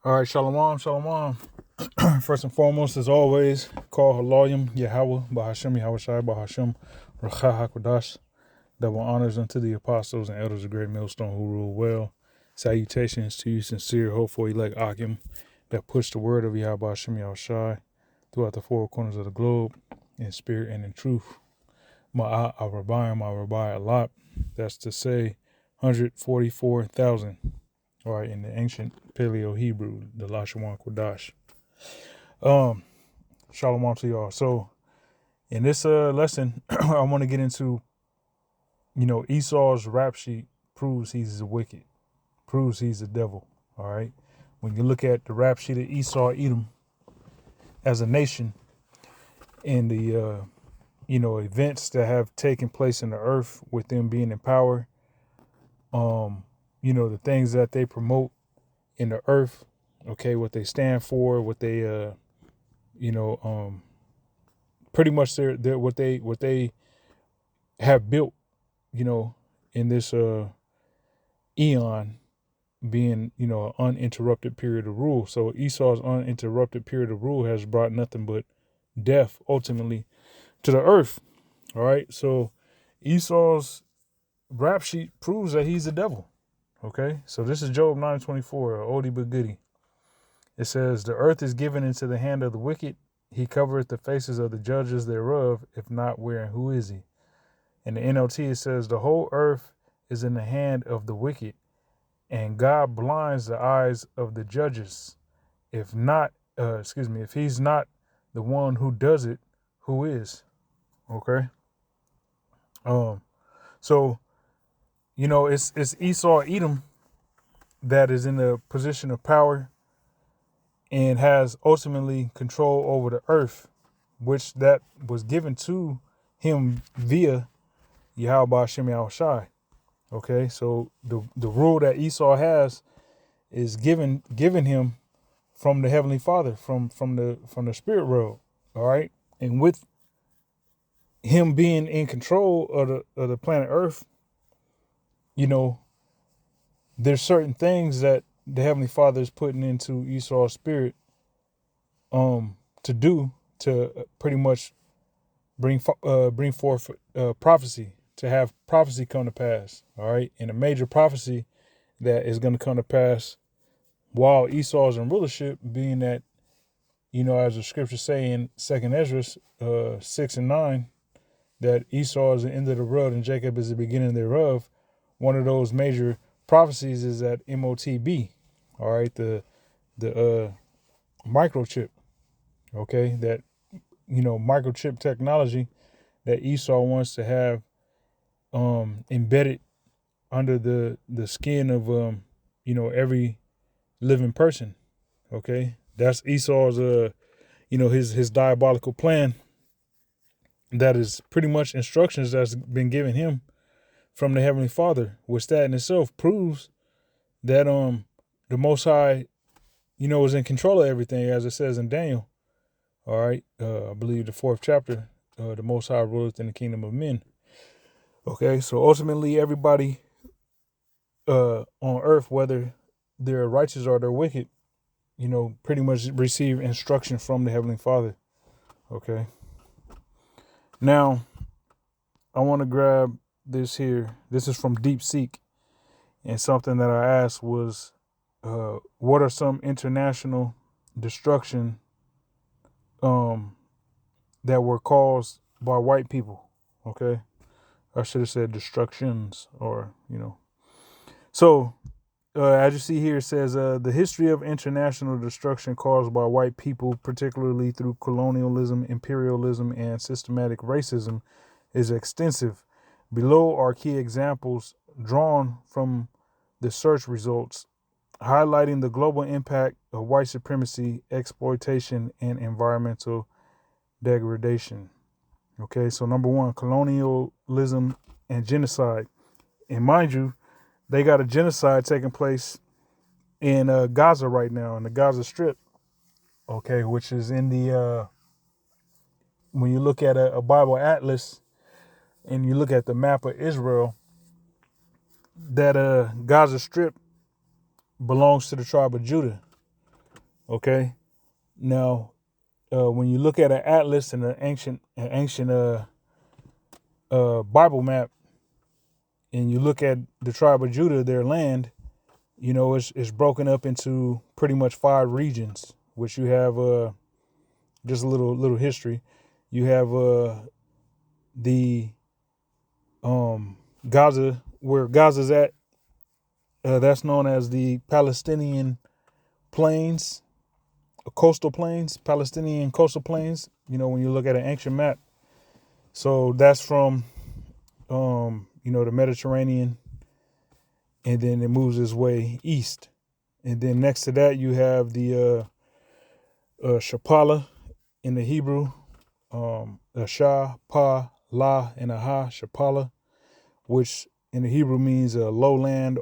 All right, shalom, shalom. First and foremost, as always, call Halayim Yahweh, Bahashem Yahweh Shai, Bahashem Rakha HaKodash. Double honors unto the apostles and elders of Great Millstone who rule well. Salutations to you, sincere, hopeful elect Akim, that push the word of Yahweh Bahashem Yahweh Shai throughout the four corners of the globe, in spirit and in truth. Ma'at Rabbi a lot. That's to say, 144,000. All right, in the ancient Paleo Hebrew, the Lashawan Kodash. Shalom to y'all. So in this lesson, I want to get into, Esau's rap sheet proves he's wicked, proves he's the devil. All right. When you look at the rap sheet of Esau, Edom as a nation and the events that have taken place in the earth with them being in power, the things that they promote in the earth, okay, what they stand for, what they pretty much they're what they have built, in this eon being, an uninterrupted period of rule. So Esau's uninterrupted period of rule has brought nothing but death ultimately to the earth. All right. So Esau's rap sheet proves that he's the devil. Okay. So this is Job 9:24, oldie but goodie. It says, "The earth is given into the hand of the wicked. He covereth the faces of the judges thereof. If not, where and who is he?" In the NLT, it says, "The whole earth is in the hand of the wicked, and God blinds the eyes of the judges. If not, if he's not the one who does it, who is?" Okay. So it's Esau Edom that is in the position of power and has ultimately control over the earth, which that was given to him via Yahweh Shem Yahweh Shai. Okay, so the rule that Esau has is given him from the Heavenly Father, from the spirit world. All right, and with him being in control of the planet Earth, there's certain things that the Heavenly Father is putting into Esau's spirit to do to pretty much bring forth prophecy, to have prophecy come to pass. All right, and a major prophecy that is going to come to pass while Esau is in rulership, being that, as the scriptures say in 2nd Ezra 6 and 9, that Esau is the end of the world and Jacob is the beginning thereof. One of those major prophecies is that MOTB, all right, the microchip, okay, that, microchip technology that Esau wants to have embedded under the skin of, every living person. Okay. That's Esau's, his diabolical plan. That is pretty much instructions that's been given him from the Heavenly Father, which that in itself proves that the Most High, is in control of everything, as it says in Daniel. All right, I believe the 4th chapter, the Most High ruleth in the kingdom of men. Okay, so ultimately everybody on earth, whether they're righteous or they're wicked, pretty much receive instruction from the Heavenly Father. Okay. Now, I want to grab this here. This is from Deep Seek. And something that I asked was, what are some international destruction that were caused by white people? Okay. I should have said destructions or, So, as you see here, it says the history of international destruction caused by white people, particularly through colonialism, imperialism, and systematic racism, is extensive. Below are key examples drawn from the search results, highlighting the global impact of white supremacy, exploitation, and environmental degradation. Okay, so number one, colonialism and genocide. And mind you, they got a genocide taking place in Gaza right now, in the Gaza Strip. Okay, which is in the, when you look at a Bible atlas and you look at the map of Israel, that Gaza Strip belongs to the tribe of Judah. Okay. Now, when you look at an atlas and an ancient Bible map, and you look at the tribe of Judah, their land, it's broken up into pretty much 5 regions, which you have just a little history. You have the Gaza, where Gaza's at. That's known as the Palestinian plains, coastal plains, Palestinian coastal plains. When you look at an ancient map, so that's from the Mediterranean, and then it moves its way east, and then next to that you have the Shapala in the Hebrew, Shah, Pa, La, and Aha, Shapala, which in the Hebrew means a lowland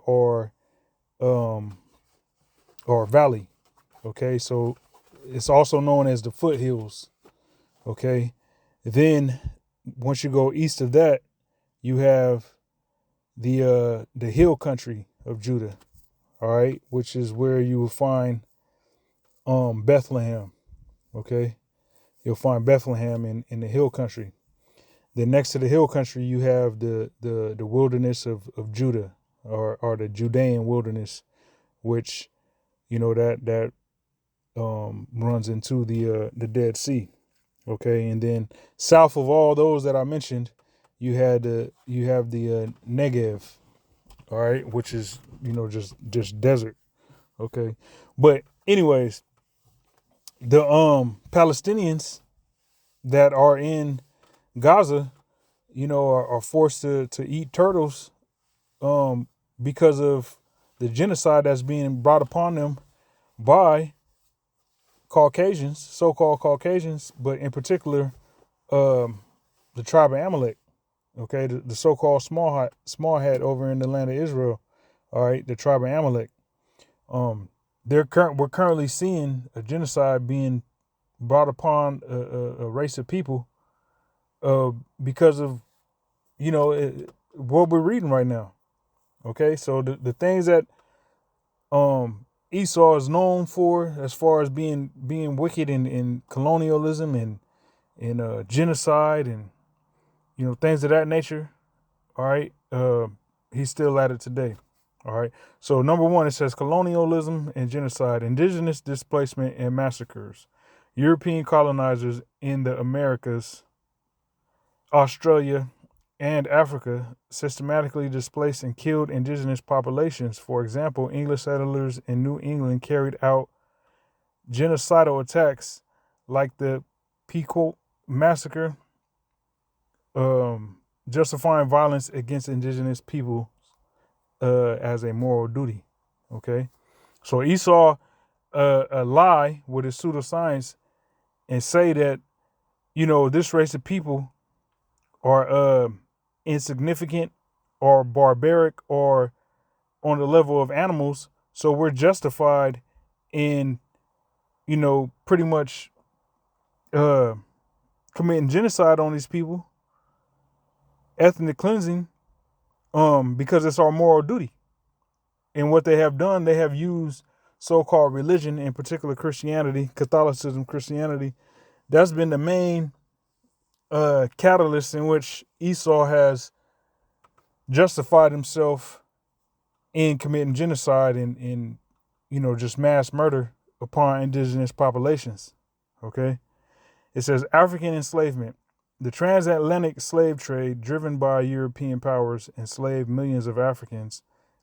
um, or valley. Okay, so it's also known as the foothills. Okay, then once you go east of that, you have the hill country of Judah. All right, which is where you will find Bethlehem. Okay, you'll find Bethlehem in the hill country. Then next to the hill country, you have the wilderness of Judah, or the Judean wilderness, which that runs into the Dead Sea. Okay, and then south of all those that I mentioned, you have the Negev. All right, which is just desert. Okay, but anyways, the Palestinians that are in Gaza, are forced to eat turtles because of the genocide that's being brought upon them by Caucasians, so-called Caucasians, but in particular, the tribe of Amalek. Okay, the so-called small hat over in the land of Israel. All right, the tribe of Amalek. Um, we're currently seeing a genocide being brought upon a race of people because of what we're reading right now. Okay, so the things that Esau is known for, as far as being wicked in colonialism and genocide and things of that nature. All right, he's still at it today. All right. So number one, it says colonialism and genocide, indigenous displacement and massacres, European colonizers in the Americas, Australia, and Africa systematically displaced and killed indigenous populations. For example, English settlers in New England carried out genocidal attacks like the Pequot massacre, justifying violence against indigenous people as a moral duty. Okay, so Esau lie with his pseudoscience and say that this race of people are insignificant or barbaric or on the level of animals, so we're justified in pretty much uh, committing genocide on these people, ethnic cleansing, because it's our moral duty. And what they have done, they have used so-called religion, in particular Christianity, Catholicism, Christianity. That's been the main catalyst in which Esau has justified himself in committing genocide and just mass murder upon indigenous populations. Okay, it says African enslavement. The transatlantic slave trade, driven by European powers, enslaved millions of Africans,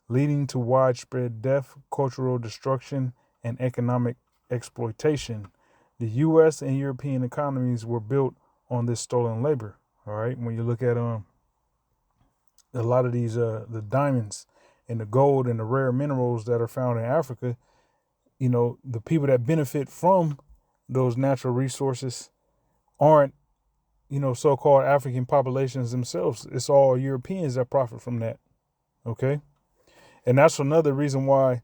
leading to widespread death, cultural destruction, and economic exploitation. The U.S. and European economies were built on this stolen labor. All right, when you look at a lot of these the diamonds and the gold and the rare minerals that are found in Africa, the people that benefit from those natural resources aren't so-called African populations themselves. It's all Europeans that profit from that. Okay, and that's another reason why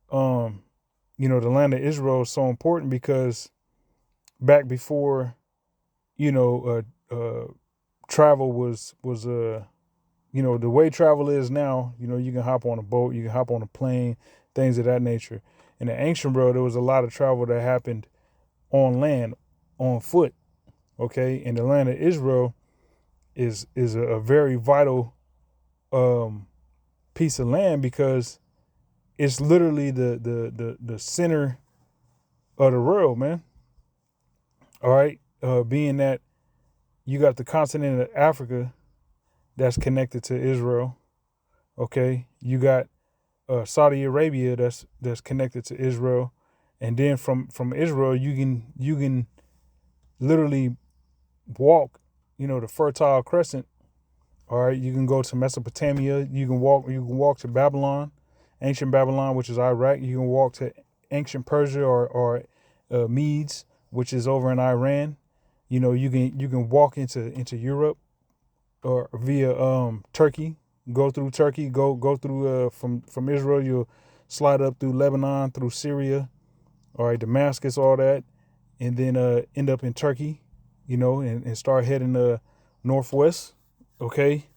the land of Israel is so important, because back before travel was the way travel is now, you can hop on a boat, you can hop on a plane, things of that nature. In the ancient world, there was a lot of travel that happened on land, on foot. Okay, and the land of Israel is a very vital um, piece of land because it's literally the center of the world, man. All right, being that you got the continent of Africa that's connected to Israel. Okay, you got Saudi Arabia that's connected to Israel, and then from Israel you can literally walk, the Fertile Crescent. All right, you can go to Mesopotamia. You can walk to Babylon, ancient Babylon, which is Iraq. You can walk to ancient Persia or Medes, which is over in Iran. You can walk into Europe or via Turkey. Go through Turkey. Go through from Israel. You'll slide up through Lebanon, through Syria, all right, Damascus, all that, and then end up in Turkey, and start heading northwest. Okay,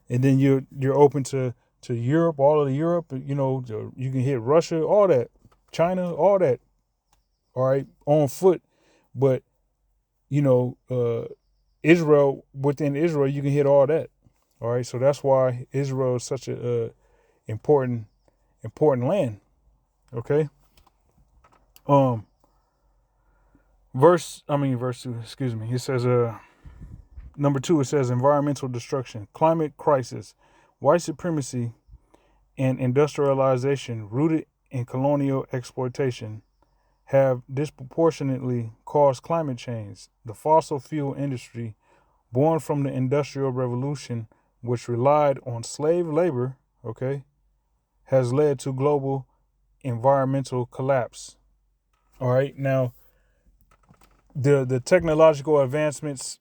and then you're open to Europe, all of Europe. You can hit Russia, all that, China, all that. All right, on foot, but you know, uh, Israel, within Israel, you can hit all that. All right, so that's why Israel is such a important land. Okay, um, verse 2. Excuse me. It says number 2. It says environmental destruction, climate crisis, white supremacy, and industrialization rooted in colonial exploitation have disproportionately caused climate change. The fossil fuel industry, born from the Industrial Revolution, which relied on slave labor, okay, has led to global environmental collapse. All right, now the technological advancements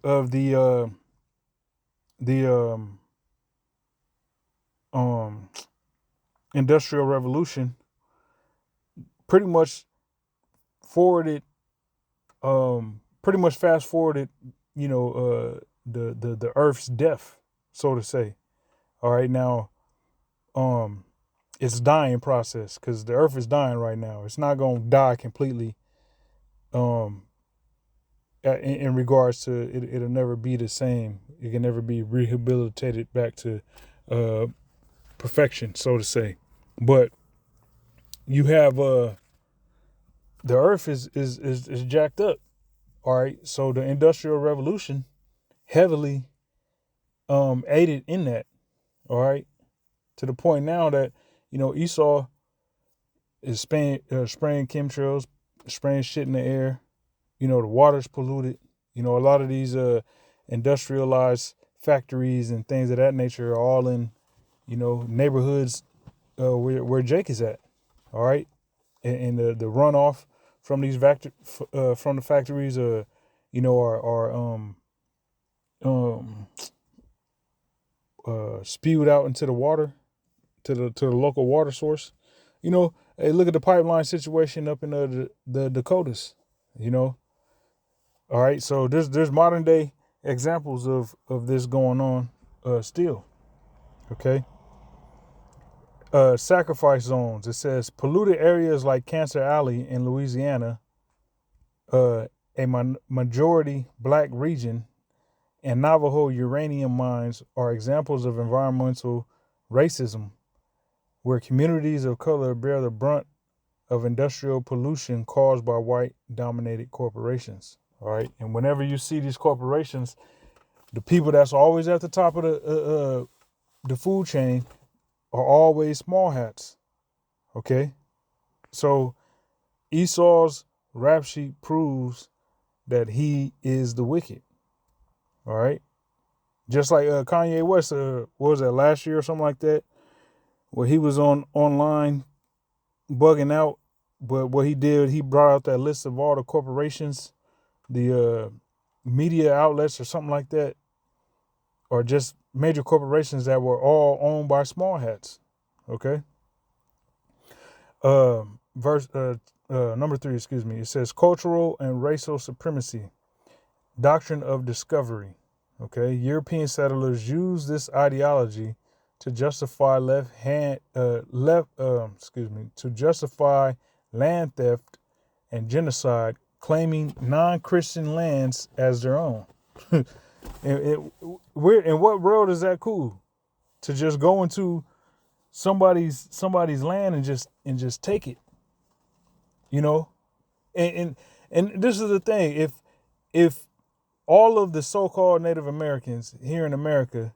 of the um, Industrial Revolution pretty much forwarded, pretty much fast forwarded, the Earth's death, so to say. All right, now it's dying process because the Earth is dying right now. It's not gonna die completely. Um, in regards to it, it'll never be the same. It can never be rehabilitated back to uh perfection, so to say. But you have the Earth is jacked up. All right, so the Industrial Revolution heavily aided in that. All right, to the point now that Esau is spraying chemtrails, spraying shit in the air. The water's polluted. A lot of these industrialized factories and things of that nature are all in neighborhoods where Jake is at. All right, and the runoff from these from the factories are um spewed out into the water, to the local water source. Hey, look at the pipeline situation up in the Dakotas. You know, all right. So there's modern day examples of this going on still. Okay. Sacrifice zones. It says polluted areas like Cancer Alley in Louisiana, a majority black region, and Navajo uranium mines are examples of environmental racism, where communities of color bear the brunt of industrial pollution caused by white dominated corporations. All right. And whenever you see these corporations, the people that's always at the top of the food chain are always small hats. Okay. So Esau's rap sheet proves that he is the wicked. All right. Just like Kanye West, what was that, last year or something like that, where he was online bugging out. But what he did, he brought out that list of all the corporations, the media outlets or something like that, or just major corporations that were all owned by small hats. Okay. Verse number 3, excuse me. It says cultural and racial supremacy, doctrine of discovery. Okay. European settlers used this ideology to justify to justify land theft and genocide, claiming non-Christian lands as their own. Where in what world is that cool? To just go into somebody's land and just take it, you know? And this is the thing. If all of the so-called Native Americans here in America,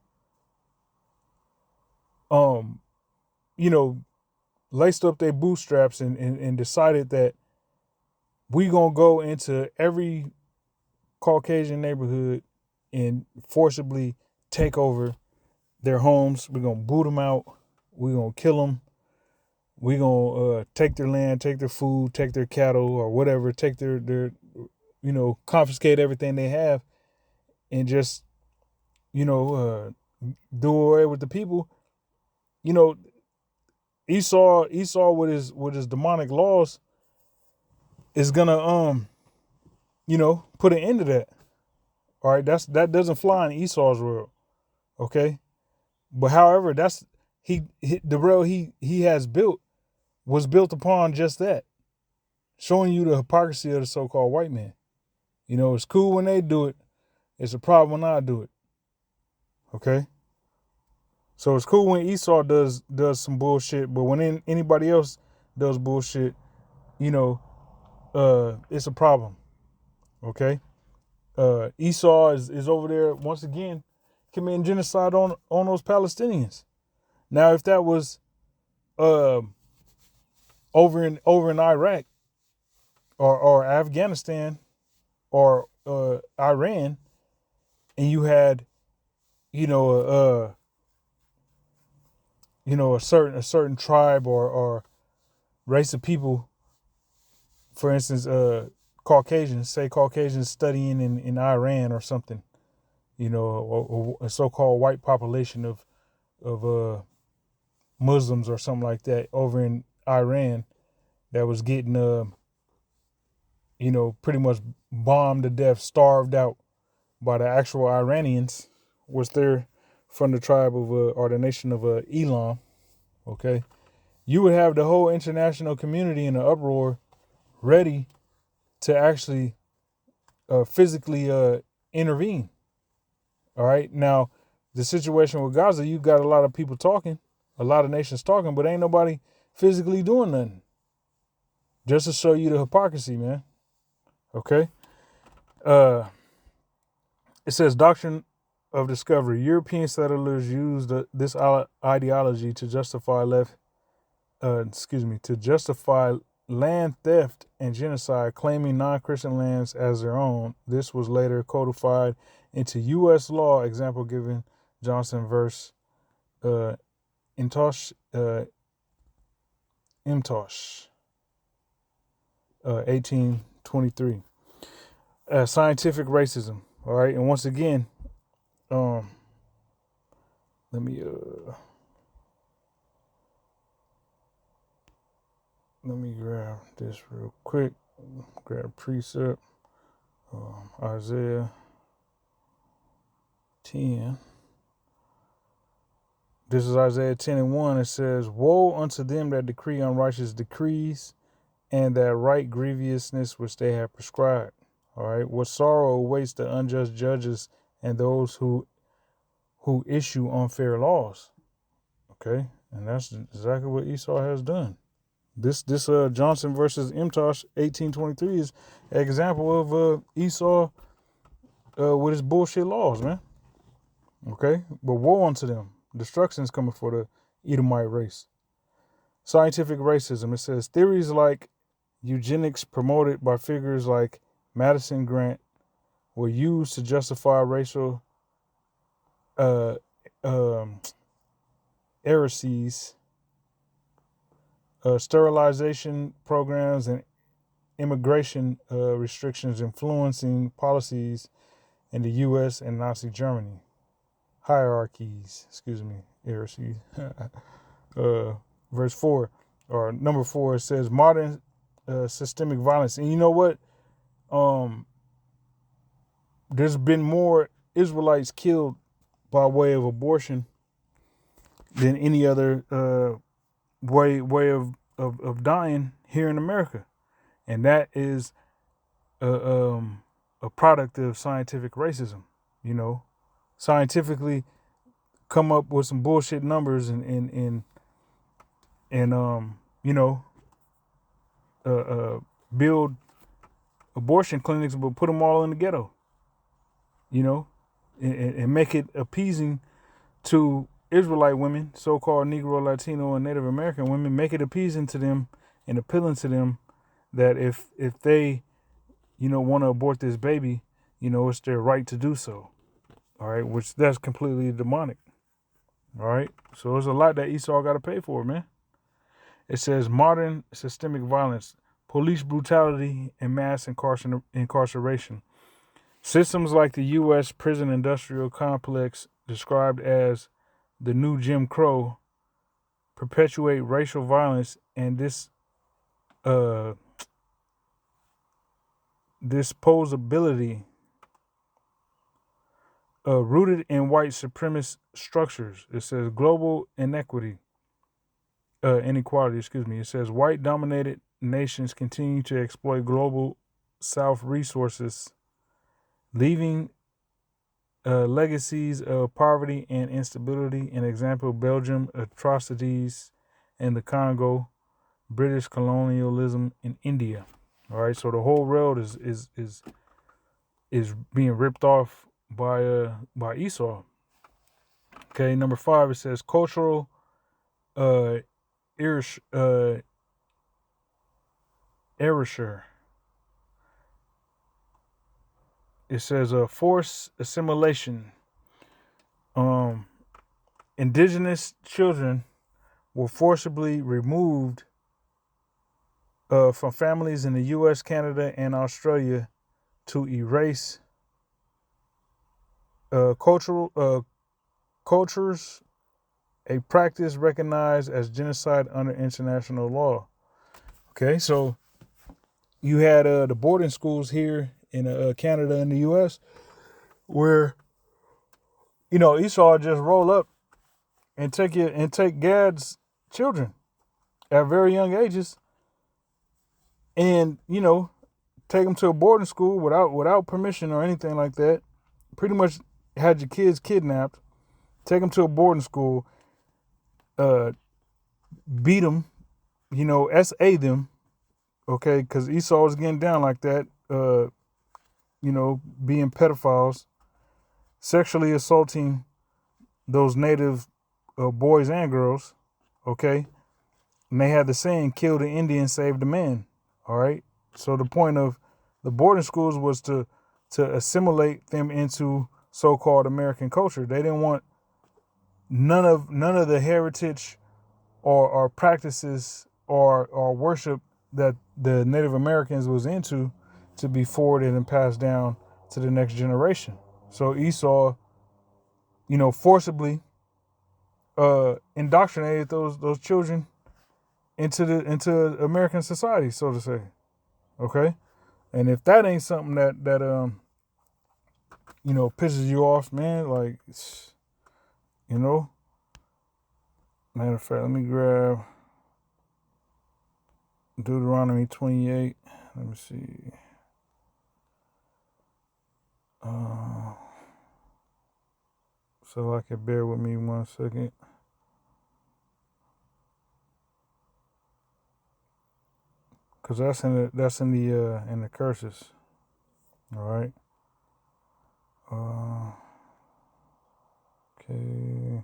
you know, laced up their bootstraps and decided that we gonna go into every Caucasian neighborhood and forcibly take over their homes. We're gonna boot them out. We're gonna kill them. We're gonna take their land, take their food, take their cattle or whatever, take their confiscate everything they have, and just do away with the people. You know, Esau with his demonic laws is gonna put an end to that. All right, that doesn't fly in Esau's world. Okay, but however, the world he has built was built upon just that, showing you the hypocrisy of the so-called white man. It's cool when they do it. It's a problem when I do it. Okay, so it's cool when Esau does some bullshit, but when anybody else does bullshit, it's a problem. Okay, Esau is over there once again committing genocide on those Palestinians. Now, if that was over in Iraq or Afghanistan or Iran, and you had a certain tribe or race of people, for instance, Caucasians studying in Iran or something, or a so-called white population of Muslims or something like that over in Iran that was getting pretty much bombed to death, starved out by the actual Iranians, which they're from the tribe of or the nation of Elam. Okay, you would have the whole international community in an uproar, ready to actually physically intervene. All right, now the situation with Gaza, you got a lot of people talking, a lot of nations talking, but ain't nobody physically doing nothing. Just to show you the hypocrisy, man. Okay. It says doctrine of discovery. European settlers used this ideology to justify land theft and genocide, claiming non-Christian lands as their own. This was later codified into U.S. law. Example given: Johnson versus Imtosh, 1823. Scientific racism. All right, and once again, let me grab this real quick. Grab precept. Isaiah 10. This is Isaiah 10:1. It says, "Woe unto them that decree unrighteous decrees, and that write grievousness which they have prescribed." All right. What sorrow awaits the unjust judges and those who issue unfair laws. Okay, and that's exactly what Esau has done. This Johnson versus Imtosh 1823 is an example of Esau with his bullshit laws, man. Okay, but woe unto them. Destruction is coming for the Edomite race. Scientific racism. It says theories like eugenics promoted by figures like Madison Grant were used to justify racial heresies, sterilization programs, and immigration restrictions influencing policies in the U.S. and Nazi Germany. Heresies. Verse 4, or number 4, it says modern systemic violence. And you know what? There's been more Israelites killed by way of abortion than any other way of dying here in America, and that is a product of scientific racism. You know, scientifically come up with some bullshit numbers and you know build abortion clinics, but put them all in the ghetto. You know, and make it appeasing to Israelite women, so-called Negro, Latino, and Native American women. Make it appeasing to them and appealing to them that if they want to abort this baby, it's their right to do so. All right, which that's completely demonic. All right, so there's a lot that Esau got to pay for, man. It says modern systemic violence, police brutality, and mass incarceration. Systems like the U.S. prison industrial complex, described as the new Jim Crow, perpetuate racial violence and disposability rooted in white supremacist structures. It says global inequality. It says white dominated nations continue to exploit global South resources, leaving legacies of poverty and instability. An example: Belgium atrocities in the Congo, British colonialism in India. All right, so the whole world is being ripped off by Esau. Okay, number 5, it says cultural erasure. It says forced assimilation. Indigenous children were forcibly removed from families in the U.S., Canada, and Australia to erase cultures, a practice recognized as genocide under international law. Okay, so you had the boarding schools here in Canada and the U.S. where Esau just roll up and take Gad's children at very young ages, and take them to a boarding school without permission or anything like that. Pretty much had your kids kidnapped, take them to a boarding school, beat them, SA them, okay, because Esau was getting down like that, being pedophiles, sexually assaulting those native boys and girls, okay, and they had the saying, kill the Indian, save the man, all right? So the point of the boarding schools was to assimilate them into so-called American culture. They didn't want none of the heritage or practices or worship that the Native Americans was into to be forwarded and passed down to the next generation. So Esau, forcibly indoctrinated those children into American society, so to say. Okay? And if that ain't something that pisses you off, man, like, matter of fact, let me grab Deuteronomy 28. Let me see. So I can bear with me 1 second. Cause that's in the curses. All right. Okay.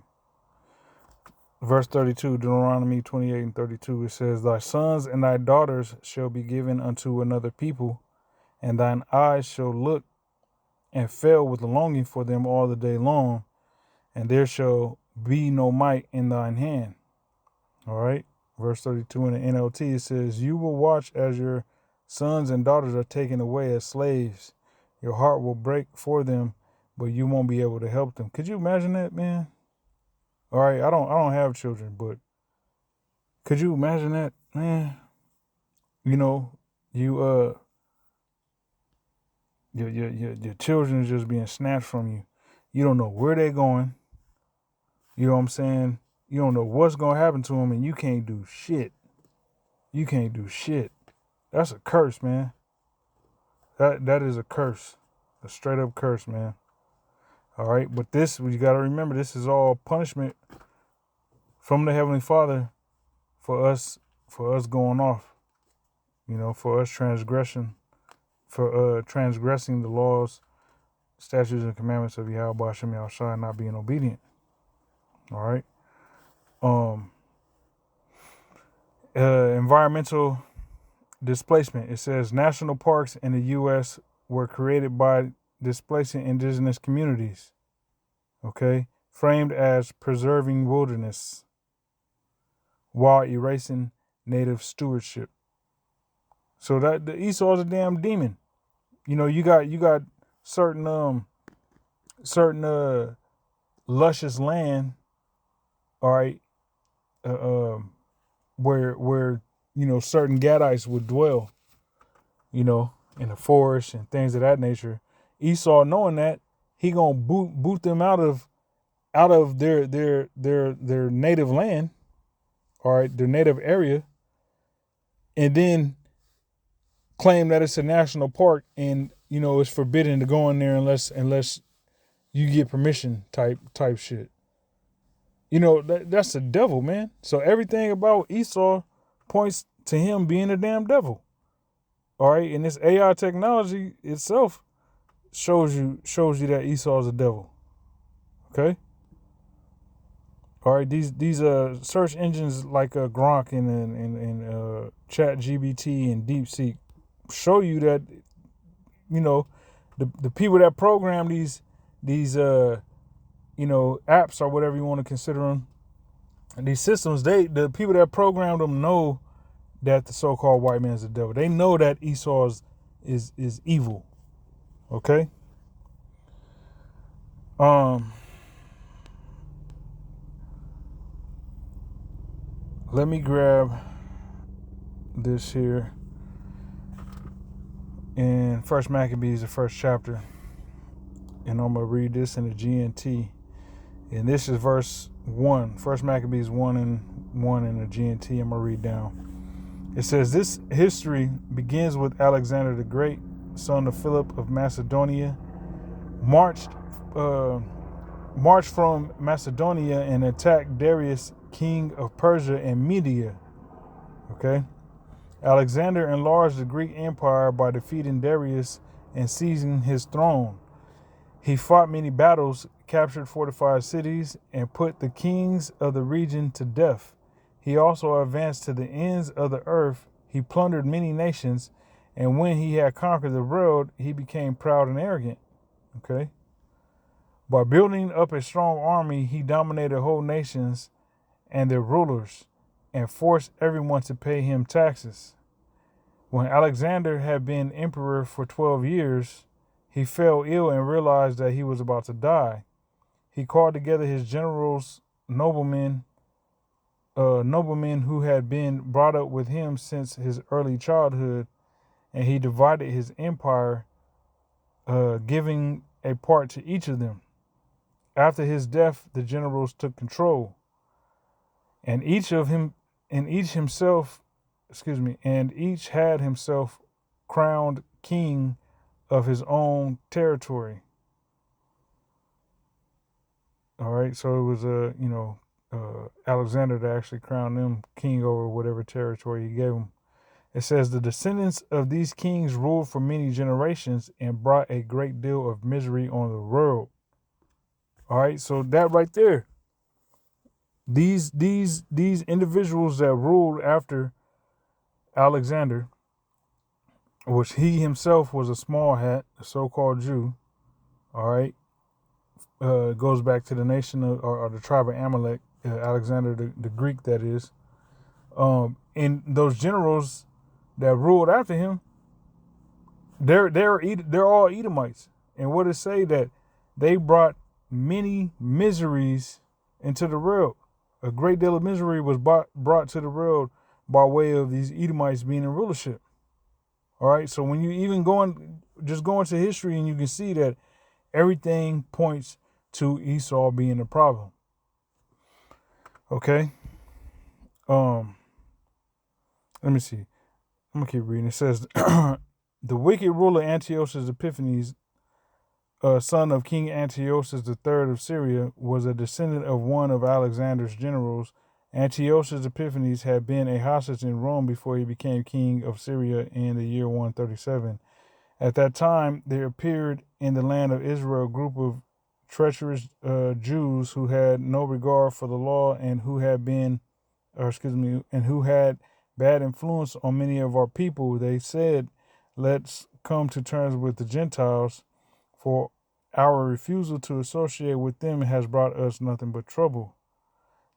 Verse 32, Deuteronomy 28 and 32, it says, thy sons and thy daughters shall be given unto another people, and thine eyes shall look and fail with longing for them all the day long, and there shall be no might in thine hand. All right. Verse 32 in the NLT, it says, you will watch as your sons and daughters are taken away as slaves. Your heart will break for them, but you won't be able to help them. Could you imagine that, man? All right, I don't have children, but could you imagine that, man? You your children is just being snatched from you. You don't know where they're going. You know what I'm saying? You don't know what's gonna happen to him, and you can't do shit. You can't do shit. That's a curse, man. That is a curse, a straight up curse, man. All right, but this you got to remember. This is all punishment from the Heavenly Father for us going off. For us transgressing the laws, statutes, and commandments of Yahweh Hashem Yahushua, and not being obedient. All right. Environmental displacement. It says national parks in the U.S. were created by displacing indigenous communities. Okay, framed as preserving wilderness while erasing native stewardship. So that the Esau is a damn demon. You got certain luscious land, all right, where certain Gadites would dwell, in the forest and things of that nature. Esau, knowing that, he gonna boot them out of their native land, all right, their native area, and then claim that it's a national park and it's forbidden to go in there unless you get permission type shit. That's the devil, man. So everything about Esau points to him being a damn devil. All right, and this AI technology itself shows you that Esau is a devil. Okay. All right, these search engines like Gronk and Chat GBT and DeepSeek show you that the people that program these apps or whatever you want to consider them, these systems, the people that program them know that the so-called white man is the devil. They know that Esau is evil. Okay. Let me grab this here in First Maccabees, the first chapter, and I'm gonna read this in the GNT, and this is verse 1. First Maccabees 1:1 in the GNT. I'm gonna read down. It says, this history begins with Alexander the Great, son of Philip of Macedonia, marched from Macedonia and attacked Darius, king of Persia and Media. Okay. Alexander enlarged the Greek Empire by defeating Darius and seizing his throne. He fought many battles, captured fortified cities, and put the kings of the region to death. He also advanced to the ends of the earth. He plundered many nations, and when he had conquered the world, he became proud and arrogant. Okay. By building up a strong army, he dominated whole nations and their rulers, and forced everyone to pay him taxes. When Alexander had been emperor for 12 years, he fell ill and realized that he was about to die. He called together his generals, noblemen who had been brought up with him since his early childhood, and he divided his empire, giving a part to each of them. After his death, the generals took control, and each had himself crowned king of his own territory. All right, so it was Alexander that actually crowned them king over whatever territory he gave them. It says the descendants of these kings ruled for many generations and brought a great deal of misery on the world. All right, so that right there, these individuals that ruled after Alexander, which he himself was a small hat, a so-called Jew, all right, goes back to the nation or the tribe of Amalek, Alexander the Greek, that is. And those generals that ruled after him, they're all Edomites. And what it say that they brought many miseries into the world. A great deal of misery was brought to the world by way of these Edomites being in rulership. All right, so when you even go into history, and you can see that everything points to Esau being the problem. Okay. Um, Let me see. I'm gonna keep reading. It says the wicked ruler Antiochus Epiphanes, son of King Antiochus III of Syria, was a descendant of one of Alexander's generals. Antiochus Epiphanes had been a hostage in Rome before he became king of Syria in the year 137. At that time, there appeared in the land of Israel a group of treacherous Jews who had no regard for the law and who had been, or excuse me, and who had bad influence on many of our people. They said, "Let's come to terms with the Gentiles, for our refusal to associate with them has brought us nothing but trouble."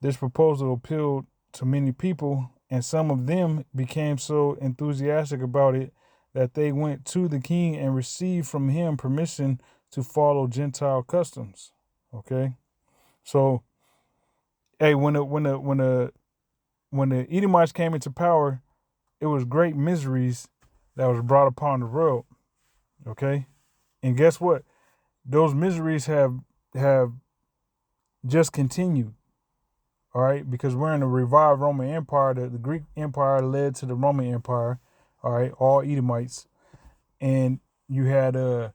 This proposal appealed to many people, and some of them became so enthusiastic about it that they went to the king and received from him permission to follow Gentile customs. Okay, so hey, when the Edomites came into power, it was great miseries that was brought upon the world. Okay, and guess what? Those miseries have just continued. All right, because we're in a revived Roman Empire. The Greek Empire led to the Roman Empire. All right, all Edomites, and you had the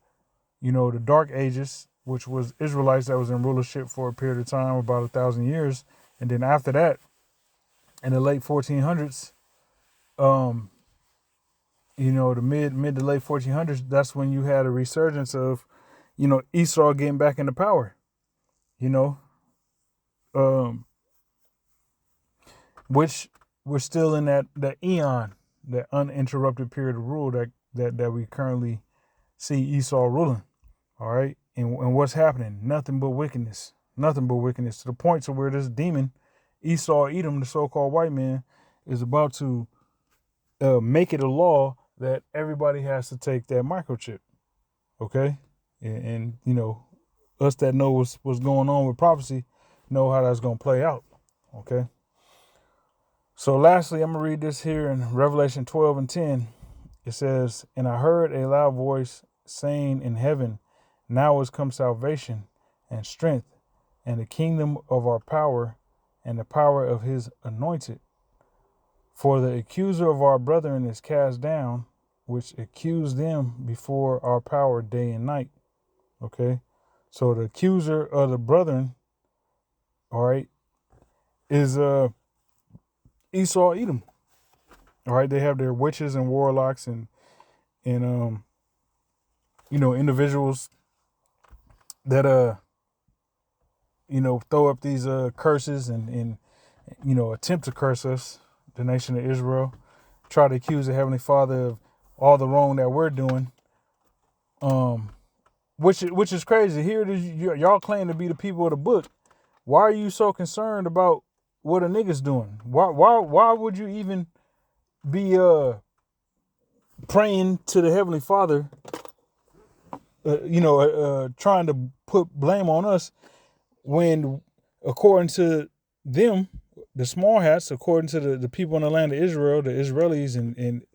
Dark Ages, which was Israelites that was in rulership for a period of time, about 1,000 years, and then after that, in the late 1400s, um, the mid to late 1400s, that's when you had a resurgence of, Esau getting back into power. You know, um, which we're still in that eon, that uninterrupted period of rule that we currently see Esau ruling. All right, and what's happening? Nothing but wickedness. Nothing but wickedness, to the point to where this demon, Esau Edom, the so-called white man, is about to make it a law that everybody has to take that microchip. Okay, and us that know what's going on with prophecy know how that's going to play out. Okay. So lastly, I'm going to read this here in Revelation 12 and 10. It says, "And I heard a loud voice saying in heaven, now is come salvation and strength and the kingdom of our power and the power of his anointed. For the accuser of our brethren is cast down, which accused them before our power day and night." Okay. So the accuser of the brethren, all right, is Esau Edom. All right. They have their witches and warlocks and individuals that throw up these curses and attempt to curse us, the nation of Israel, try to accuse the Heavenly Father of all the wrong that we're doing. Which is crazy. Here it is, y'all claim to be the people of the book. Why are you so concerned about what a nigga's doing? Why would you even be praying to the Heavenly Father, trying to put blame on us when, according to them, the small hats, according to the people in the land of Israel, the Israelis and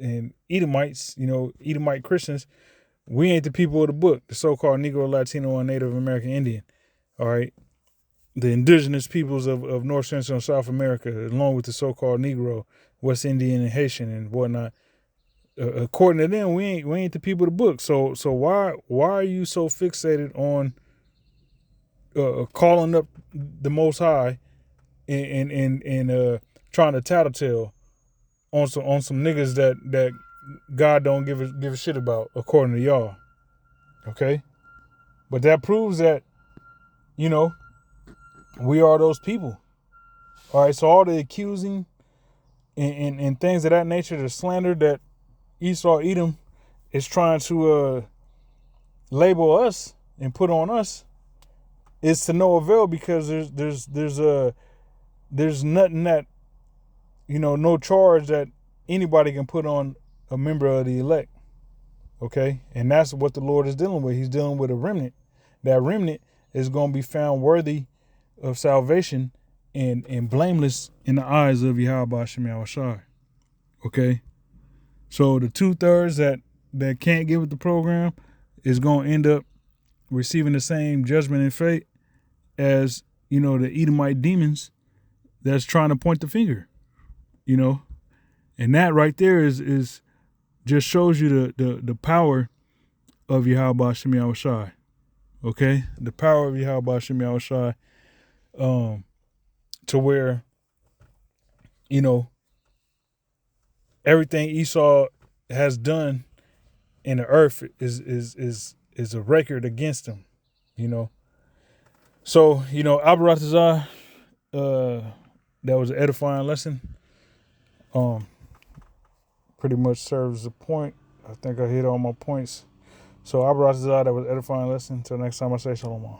Edomites, Edomite Christians, we ain't the people of the book, the so-called Negro, Latino, and Native American Indian. All right. The indigenous peoples of North, Central, and South America, along with the so-called Negro, West Indian, and Haitian, and whatnot. According to them, we ain't the people of the book. So why are you so fixated on calling up the Most High and trying to tattletale on some niggas that God don't give a shit about, according to y'all? Okay, but that proves that we are those people. All right, so all the accusing and things of that nature, the slander that Esau Edom is trying to label us and put on us, is to no avail, because there's nothing that no charge that anybody can put on a member of the elect. Okay, and that's what the Lord is dealing with. He's dealing with a remnant. That remnant is going to be found worthy of salvation and blameless in the eyes of Yahweh Shem Yahushua. Okay, so the 2/3 that can't get with the program is going to end up receiving the same judgment and fate as the Edomite demons that's trying to point the finger, you know. And that right there is just shows you the power of Yahweh Shem Yahushai. Okay? The power of Yahweh Shem Yahushai, to where, you know, everything Esau has done in the earth is a record against him, you know. So, you know, Abaratazar, that was an edifying lesson. Pretty much serves the point. I think I hit all my points. So Abaratazar, that was an edifying lesson. Until next time, I say shalom.